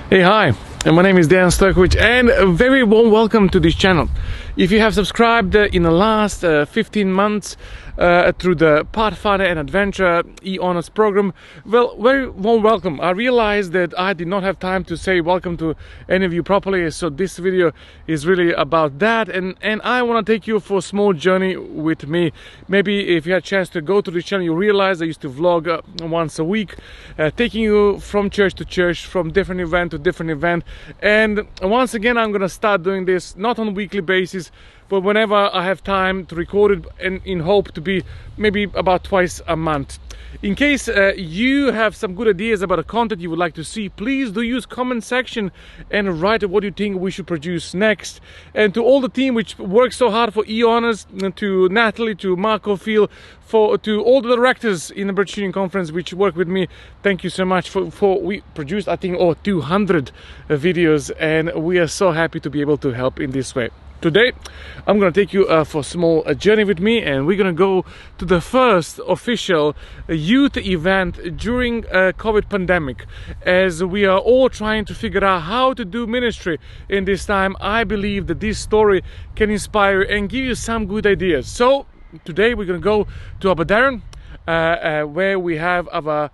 Hey, hi, and my name is Dejan Stojkovic, and a very warm welcome to this channel. If you have subscribed in the last 15 months through the Pathfinder and Adventure e-honors program, well, very warm welcome. I realized that I did not have time to say welcome to any of you properly, so this video is really about that, and I want to take you for a small journey with me. Maybe if you had a chance to go to this channel, you realize I used to vlog once a week, taking you from church to church, from different event to different event. And once again, I'm gonna start doing this not on a weekly basis, but whenever I have time to record it, and in hope to be maybe about twice a month. In case you have some good ideas about the content you would like to see, please do use comment section and write what you think we should produce next. And to all the team which works so hard for e-honors, to Natalie, to Marco Field, to all the directors in the British Union Conference which work with me, thank you so much for we produced, I think, 200 videos, and we are so happy to be able to help in this way. Today I'm going to take you for a small journey with me, and we're going to go to the first official youth event during COVID pandemic. As we are all trying to figure out how to do ministry in this time, I believe that this story can inspire and give you some good ideas. So today we're going to go to Dejan, where we have our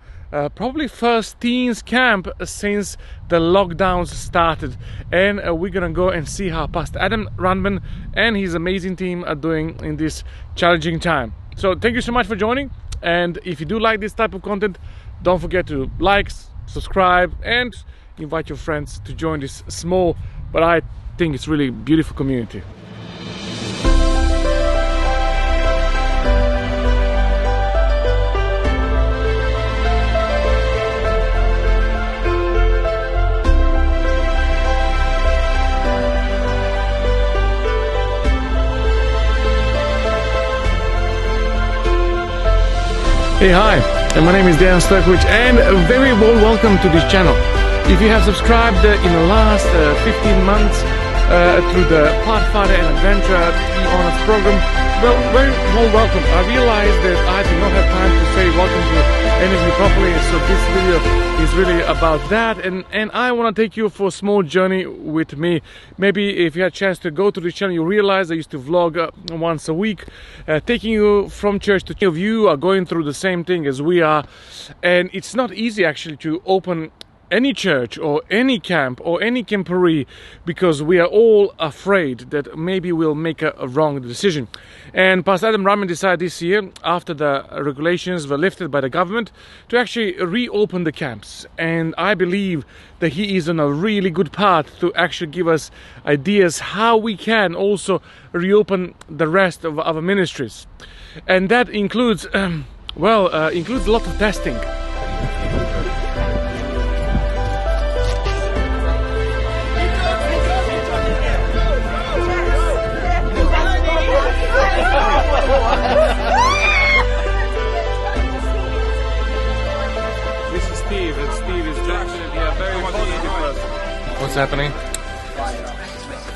probably first teens camp since the lockdowns started, and we're gonna go and see how Pastor Adam Rundman and his amazing team are doing in this challenging time. So thank you so much for joining, and if you do like this type of content, don't forget to like, subscribe, and invite your friends to join this small, but I think it's really beautiful community. Hey, hi, and my name is Dejan Stojkovic, and a very warm welcome to this channel. If you have subscribed in the last 15 months through the Pathfinder and Adventure e-honors program, well, very warm welcome. I realized that I did not have time to say welcome to any of you properly, so this video is really about that, and I want to take you for a small journey with me. Maybe if you had a chance to go to this channel, you realize I used to vlog once a week, taking you from church to church. Many of you are going through the same thing as we are, and it's not easy actually to open any church or any camp or any camporee, because we are all afraid that maybe we'll make a wrong decision. And Pastor Adam Rundman decided this year, after the regulations were lifted by the government, to actually reopen the camps, and I believe that he is on a really good path to actually give us ideas how we can also reopen the rest of our ministries. And that includes includes a lot of testing. This is Steve, and Steve is definitely a very positive person. What's happening?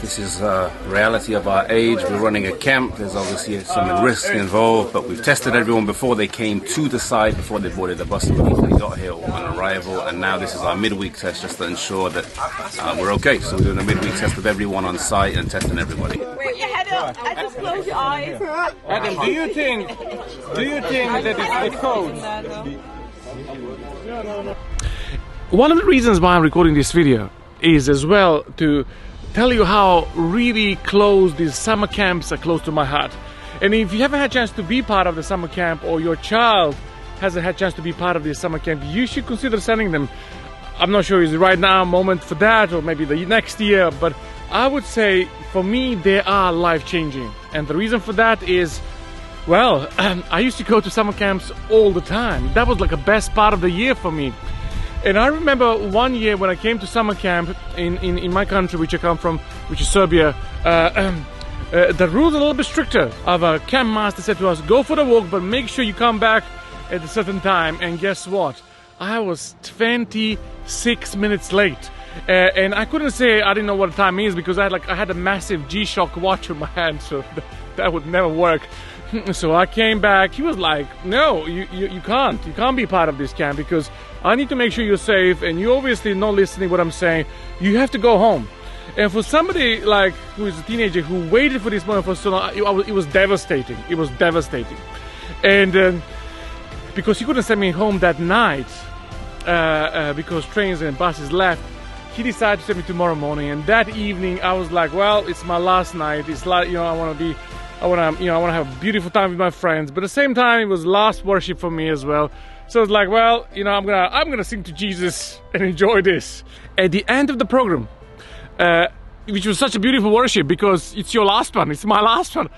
This is a reality of our age. We're running a camp. There's obviously some risk involved, but we've tested everyone before they came to the site, before they boarded the bus, before they got here on arrival, and now this is our midweek test just to ensure that we're okay. So we're doing a midweek test with everyone on site and testing everybody. Put your head up and just close your eyes. Adam, do you think that it's the code? One of the reasons why I'm recording this video is as well to tell you how really close these summer camps are close to my heart. And if you haven't had a chance to be part of the summer camp, or your child hasn't had a chance to be part of this summer camp, you should consider sending them. I'm not sure it's right now a moment for that, or maybe the next year, but I would say for me they are life-changing. And the reason for that is, well, I used to go to summer camps all the time. That was like the best part of the year for me. And I remember one year when I came to summer camp in my country, which I come from, which is Serbia, the rules are a little bit stricter. Our camp master said to us, go for the walk, but make sure you come back at a certain time. And guess what? I was 26 minutes late. And I couldn't say I didn't know what the time is, because I had a massive G-Shock watch in my hand, so that would never work. So I came back. He was like, no, you can't be part of this camp, because I need to make sure you're safe, and you're obviously not listening to what I'm saying. You have to go home. And for somebody like who is a teenager who waited for this moment for so long, it was devastating. It was devastating. And because he couldn't send me home that night, because trains and buses left, he decided to send me tomorrow morning. And that evening I was like, well, it's my last night. It's like, I want to have a beautiful time with my friends, but at the same time it was last worship for me as well. So it's like, well, I'm gonna sing to Jesus and enjoy this. At the end of the program, which was such a beautiful worship because it's your last one, it's my last one.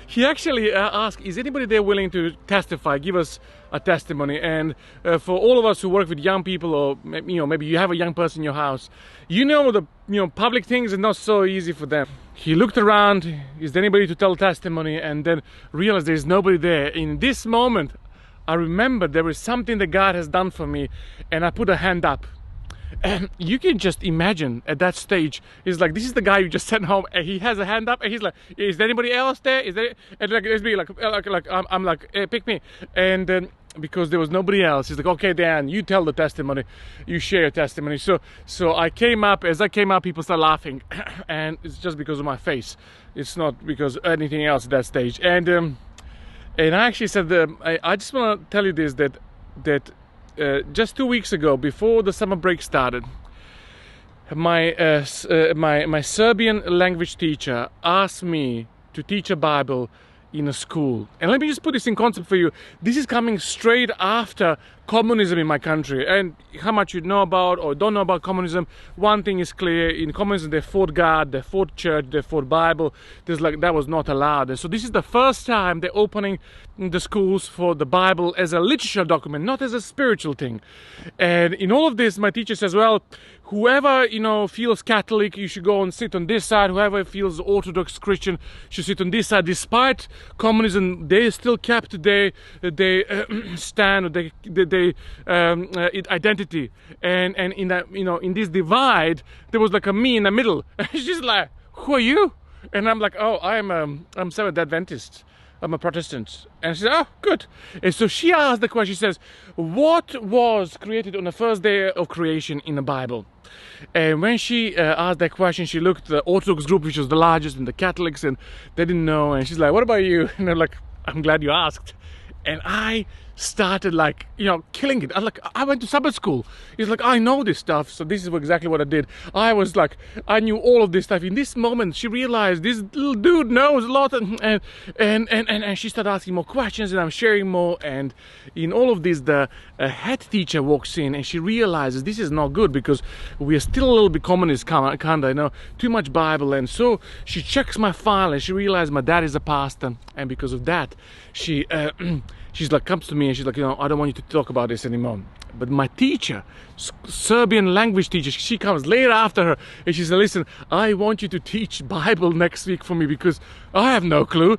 He actually asked, is anybody there willing to testify, give us a testimony? And for all of us who work with young people, or maybe you have a young person in your house, the public things are not so easy for them. He looked around, is there anybody to tell testimony, and then realized there's nobody there. In this moment, I remember there is something that God has done for me, and I put a hand up. And you can just imagine at that stage, it's like, this is the guy you just sent home, and he has a hand up, and he's like, is there anybody else there? Is there? And like, it's me, I'm like, hey, pick me. And then because there was nobody else, he's like, okay, Dan, you tell the testimony, you share your testimony. So I came up. As I came up, people started laughing, and it's just because of my face. It's not because of anything else at that stage. And I actually said, I just want to tell you this, that just 2 weeks ago, before the summer break started, my Serbian language teacher asked me to teach a Bible in a school. And let me just put this in concept for you. This is coming straight after communism in my country. And how much you know about or don't know about communism, one thing is clear: in communism they fought God, they fought church, they fought Bible. That was not allowed. And so this is the first time they're opening the schools for the Bible as a literature document, not as a spiritual thing. And in all of this, my teacher says, well, whoever feels Catholic, you should go and sit on this side. Whoever feels Orthodox Christian should sit on this side. Despite communism, they still kept their stand, or their identity. And in that, in this divide, there was like a me in the middle. She's like, who are you? And I'm like, oh, I'm Seventh Adventist. I'm a Protestant. And she said, oh, good. And so she asked the question, she says, what was created on the first day of creation in the Bible? And when she asked that question, she looked at the Orthodox group, which was the largest, and the Catholics, and they didn't know. And she's like, what about you? And they're like, I'm glad you asked. And I started killing it. I went to Sabbath school. It's like, I know this stuff. So this is exactly what I did. I knew all of this stuff. In this moment, she realized this little dude knows a lot, and she started asking more questions, and I'm sharing more. And in all of this, the head teacher walks in, and she realizes this is not good because we are still a little bit communist, kinda, too much Bible. And so she checks my file, and she realizes my dad is a pastor, and because of that, she's like, comes to me, and she's like, I don't want you to talk about this anymore. But my teacher, Serbian language teacher, she comes later after her, and she said, listen, I want you to teach Bible next week for me because I have no clue,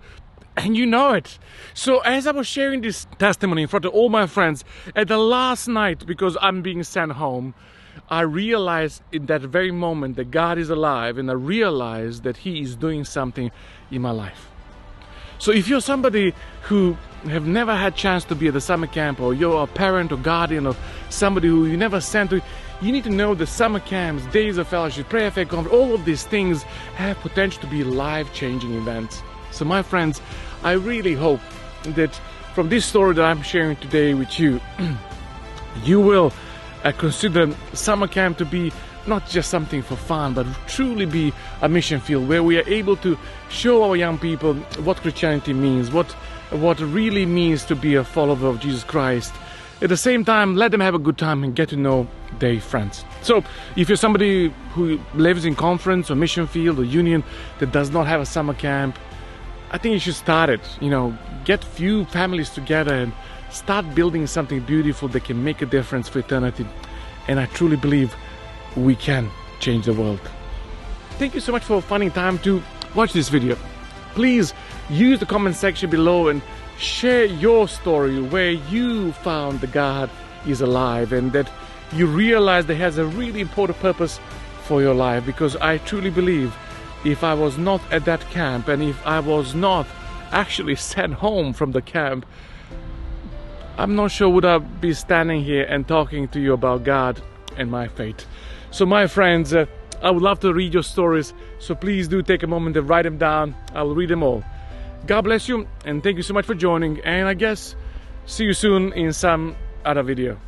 and you know it. So as I was sharing this testimony in front of all my friends, at the last night, because I'm being sent home, I realized in that very moment that God is alive, and I realized that He is doing something in my life. So if you're somebody who have never had chance to be at the summer camp, or you're a parent or guardian of somebody who you never sent to, you need to know that summer camps, days of fellowship, prayer fair conference, all of these things have potential to be life-changing events. So my friends, I really hope that from this story that I'm sharing today with you, you will consider summer camp to be not just something for fun, but truly be a mission field where we are able to show our young people what Christianity means, what really means to be a follower of Jesus Christ. At the same time, let them have a good time and get to know their friends. So if you're somebody who lives in conference or mission field or union that does not have a summer camp, I think you should start it. Get few families together and start building something beautiful that can make a difference for eternity. And I truly believe we can change the world. Thank you so much for finding time to watch this video. Please use the comment section below and share your story where you found that God is alive and that you realize that He has a really important purpose for your life. Because I truly believe if I was not at that camp, and if I was not actually sent home from the camp, I'm not sure would I be standing here and talking to you about God and my faith. So my friends, I would love to read your stories, so please do take a moment to write them down. I will read them all. God bless you, and thank you so much for joining, and I guess see you soon in some other video.